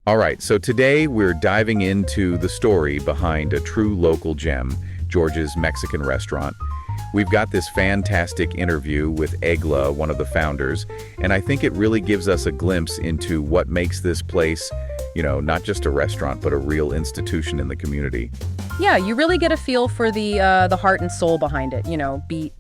All right, so today we're diving into the story behind a true local gem, George's Mexican restaurant. We've got this fantastic interview with Egla, one of the founders, and I think it really gives us a glimpse into what makes this place, not just a restaurant, but a real institution in the community. Yeah, you really get a feel for the heart and soul behind it,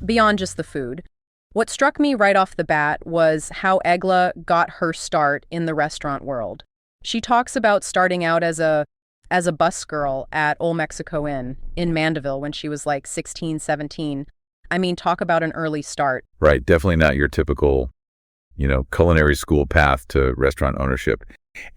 beyond just the food. What struck me right off the bat was how Egla got her start in the restaurant world. She talks about starting out as a busgirl at Old Mexico Inn in Mandeville when she was like 16, 17. I mean, talk about an early start. Right, definitely not your typical, culinary school path to restaurant ownership.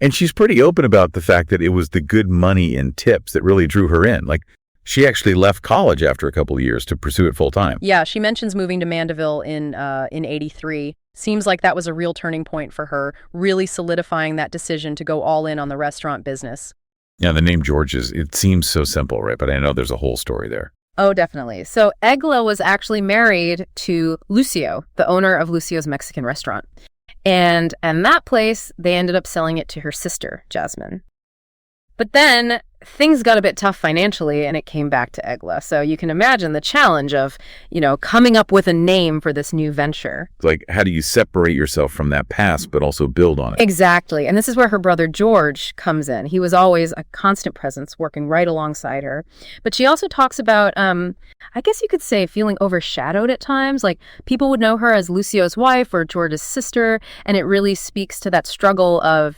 And she's pretty open about the fact that it was the good money and tips that really drew her in. Like, she actually left college after a couple of years to pursue it full time. Yeah, she mentions moving to Mandeville in '83. Seems like that was a real turning point for her, really solidifying that decision to go all in on the restaurant business. Yeah, the name George's, it seems so simple, right? But I know there's a whole story there. Oh, definitely. So Egla was actually married to Lucio, the owner of Lucio's Mexican restaurant. And that place, they ended up selling it to her sister, Jasmine. But then things got a bit tough financially, and it came back to Egla. So you can imagine the challenge of, coming up with a name for this new venture. Like, how do you separate yourself from that past, but also build on it? Exactly. And this is where her brother George comes in. He was always a constant presence, working right alongside her. But she also talks about, I guess you could say, feeling overshadowed at times. Like, people would know her as Lucio's wife or George's sister. And it really speaks to that struggle of,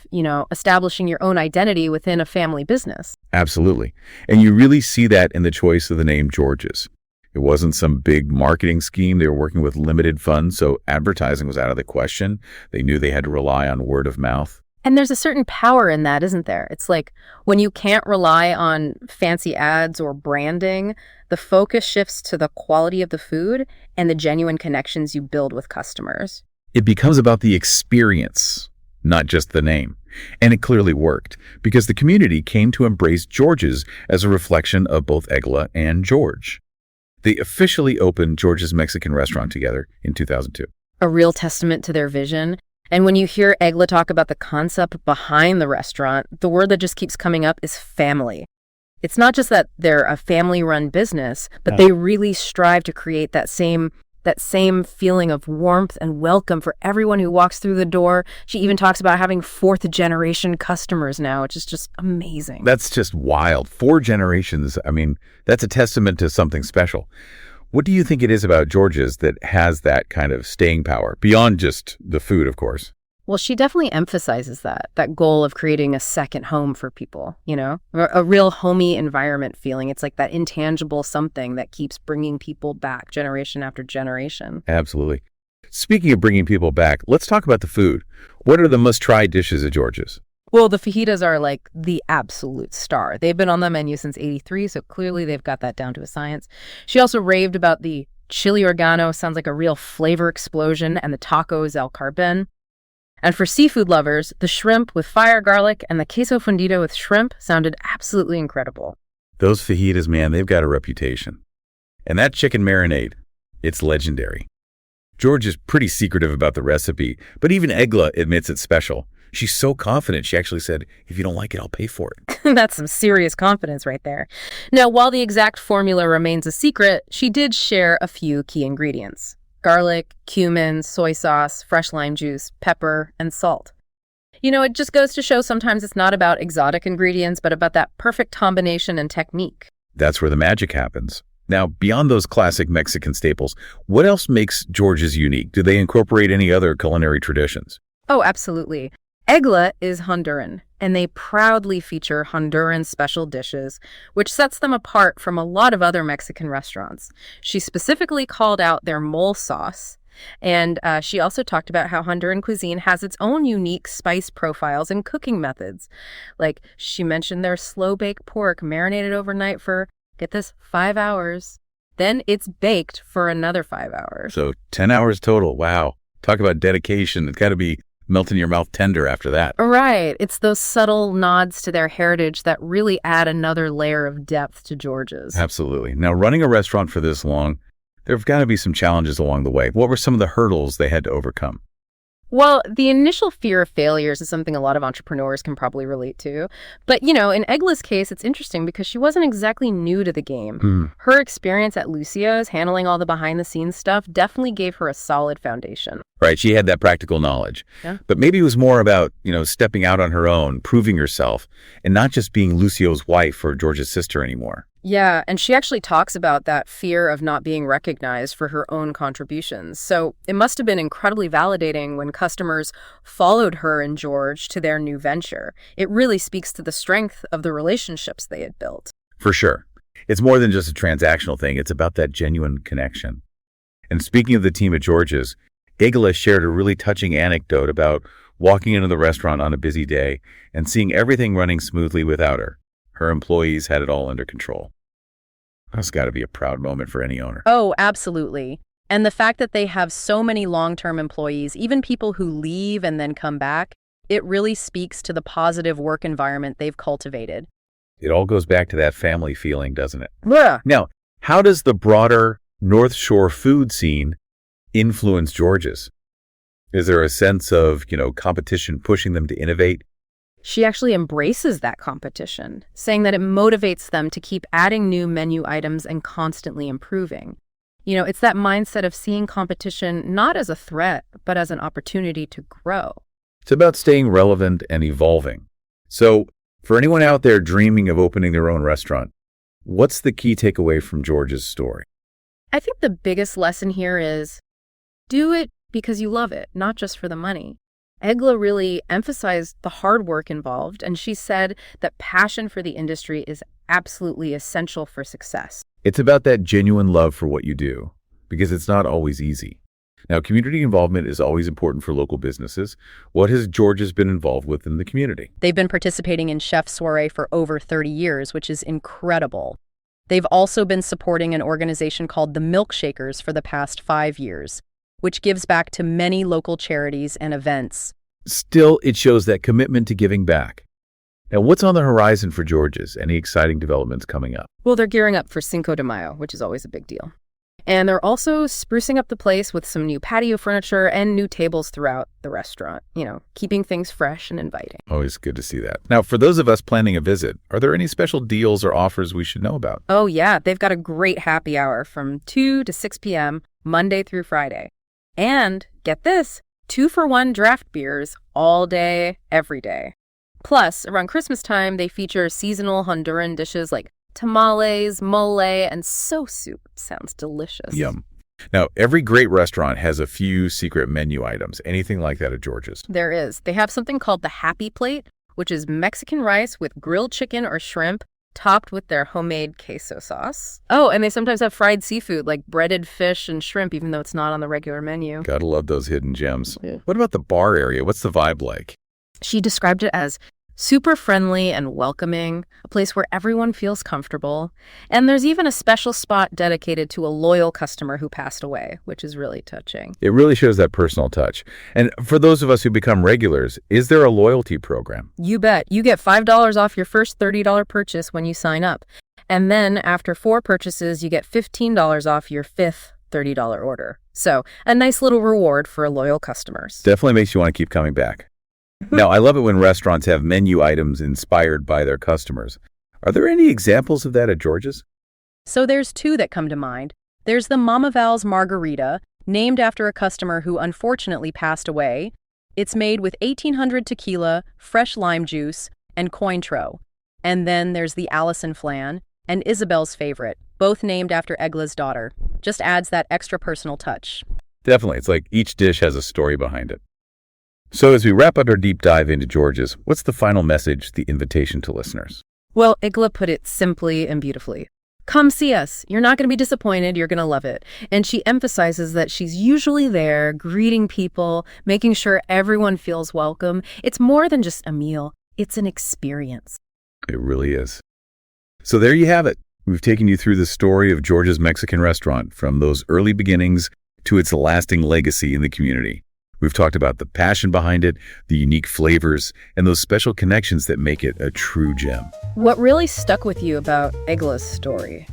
establishing your own identity within a family business. Absolutely. And you really see that in the choice of the name George's. It wasn't some big marketing scheme. They were working with limited funds, so advertising was out of the question. They knew they had to rely on word of mouth. And there's a certain power in that, isn't there? It's like when you can't rely on fancy ads or branding, the focus shifts to the quality of the food and the genuine connections you build with customers. It becomes about the experience, not just the name. And it clearly worked, because the community came to embrace George's as a reflection of both Egla and George. They officially opened George's Mexican restaurant together in 2002. A real testament to their vision. And when you hear Egla talk about the concept behind the restaurant, the word that just keeps coming up is family. It's not just that they're a family-run business, but they really strive to create that same feeling of warmth and welcome for everyone who walks through the door. She even talks about having fourth-generation customers now, which is just amazing. That's just wild. 4 generations. I mean, that's a testament to something special. What do you think it is about George's that has that kind of staying power, beyond just the food, of course? Well, she definitely emphasizes that goal of creating a second home for people, a real homey environment feeling. It's like that intangible something that keeps bringing people back generation after generation. Absolutely. Speaking of bringing people back, let's talk about the food. What are the must-try dishes at George's? Well, the fajitas are like the absolute star. They've been on the menu since '83, so clearly they've got that down to a science. She also raved about the chili oregano, sounds like a real flavor explosion, and the tacos al carbon. And for seafood lovers, the shrimp with fire garlic and the queso fundido with shrimp sounded absolutely incredible. Those fajitas, man, they've got a reputation. And that chicken marinade, it's legendary. George is pretty secretive about the recipe, but even Egla admits it's special. She's so confident, she actually said, if you don't like it, I'll pay for it. That's some serious confidence right there. Now, while the exact formula remains a secret, she did share a few key ingredients: garlic, cumin, soy sauce, fresh lime juice, pepper, and salt. It just goes to show sometimes it's not about exotic ingredients, but about that perfect combination and technique. That's where the magic happens. Now, beyond those classic Mexican staples, what else makes George's unique? Do they incorporate any other culinary traditions? Oh, absolutely. Egla is Honduran, and they proudly feature Honduran special dishes, which sets them apart from a lot of other Mexican restaurants. She specifically called out their mole sauce, and she also talked about how Honduran cuisine has its own unique spice profiles and cooking methods. Like, she mentioned their slow-baked pork marinated overnight for, get this, 5 hours. Then it's baked for another 5 hours. So 10 hours total. Wow. Talk about dedication. It's got to be melt in your mouth tender after that. Right. It's those subtle nods to their heritage that really add another layer of depth to George's. Absolutely. Now, running a restaurant for this long, there have got to be some challenges along the way. What were some of the hurdles they had to overcome? Well, the initial fear of failures is something a lot of entrepreneurs can probably relate to. But, in Egla's case, it's interesting because she wasn't exactly new to the game. Her experience at Lucio's, handling all the behind-the-scenes stuff, definitely gave her a solid foundation. Right, she had that practical knowledge. Yeah. But maybe it was more about, stepping out on her own, proving herself, and not just being Lucio's wife or George's sister anymore. Yeah, and she actually talks about that fear of not being recognized for her own contributions. So it must have been incredibly validating when customers followed her and George to their new venture. It really speaks to the strength of the relationships they had built. For sure. It's more than just a transactional thing. It's about that genuine connection. And speaking of the team at George's, Egla shared a really touching anecdote about walking into the restaurant on a busy day and seeing everything running smoothly without her. Her employees had it all under control. That's got to be a proud moment for any owner. Oh, absolutely. And the fact that they have so many long-term employees, even people who leave and then come back, it really speaks to the positive work environment they've cultivated. It all goes back to that family feeling, doesn't it? Yeah. Now, how does the broader Northshore food scene influence George's? Is there a sense of, competition pushing them to innovate? She actually embraces that competition, saying that it motivates them to keep adding new menu items and constantly improving. It's that mindset of seeing competition not as a threat, but as an opportunity to grow. It's about staying relevant and evolving. So, for anyone out there dreaming of opening their own restaurant, what's the key takeaway from George's story? I think the biggest lesson here is do it because you love it, not just for the money. Egla really emphasized the hard work involved, and she said that passion for the industry is absolutely essential for success. It's about that genuine love for what you do, because it's not always easy. Now, community involvement is always important for local businesses. What has George's been involved with in the community? They've been participating in Chef Soiree for over 30 years, which is incredible. They've also been supporting an organization called the Milkshakers for the past 5 years, which gives back to many local charities and events. Still, it shows that commitment to giving back. Now, what's on the horizon for George's? Any exciting developments coming up? Well, they're gearing up for Cinco de Mayo, which is always a big deal. And they're also sprucing up the place with some new patio furniture and new tables throughout the restaurant, keeping things fresh and inviting. Always good to see that. Now, for those of us planning a visit, are there any special deals or offers we should know about? Oh, yeah. They've got a great happy hour from 2 to 6 p.m., Monday through Friday. And get this, 2-for-1 draft beers all day, every day. Plus, around Christmas time, they feature seasonal Honduran dishes like tamales, mole, and so soup. Sounds delicious. Yum. Now, every great restaurant has a few secret menu items. Anything like that at George's? There is. They have something called the Happy Plate, which is Mexican rice with grilled chicken or shrimp, topped with their homemade queso sauce. Oh, and they sometimes have fried seafood like breaded fish and shrimp, even though it's not on the regular menu. Gotta love those hidden gems. Yeah. What about the bar area? What's the vibe like? She described it as super friendly and welcoming, a place where everyone feels comfortable. And there's even a special spot dedicated to a loyal customer who passed away, which is really touching. It really shows that personal touch. And for those of us who become regulars, is there a loyalty program? You bet. You get $5 off your first $30 purchase when you sign up. And then after 4 purchases, you get $15 off your 5th $30 order. So a nice little reward for loyal customers. Definitely makes you want to keep coming back. Now, I love it when restaurants have menu items inspired by their customers. Are there any examples of that at George's? So there's 2 that come to mind. There's the Mama Val's Margarita, named after a customer who unfortunately passed away. It's made with 1800 tequila, fresh lime juice, and Cointreau. And then there's the Allison Flan and Isabel's favorite, both named after Egla's daughter. Just adds that extra personal touch. Definitely. It's like each dish has a story behind it. So as we wrap up our deep dive into George's, what's the final message, the invitation to listeners? Well, Egla put it simply and beautifully. Come see us. You're not going to be disappointed. You're going to love it. And she emphasizes that she's usually there, greeting people, making sure everyone feels welcome. It's more than just a meal. It's an experience. It really is. So there you have it. We've taken you through the story of George's Mexican restaurant, from those early beginnings to its lasting legacy in the community. We've talked about the passion behind it, the unique flavors, and those special connections that make it a true gem. What really stuck with you about Egla's story?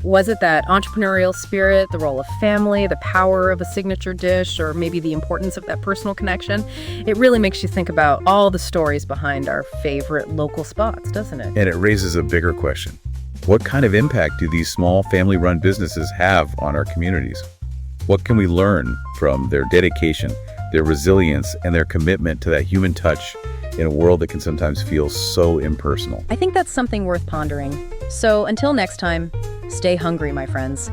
Was it that entrepreneurial spirit, the role of family, the power of a signature dish, or maybe the importance of that personal connection? It really makes you think about all the stories behind our favorite local spots, doesn't it? And it raises a bigger question. What kind of impact do these small family-run businesses have on our communities? What can we learn from their dedication, their resilience, and their commitment to that human touch in a world that can sometimes feel so impersonal? I think that's something worth pondering. So until next time, stay hungry, my friends.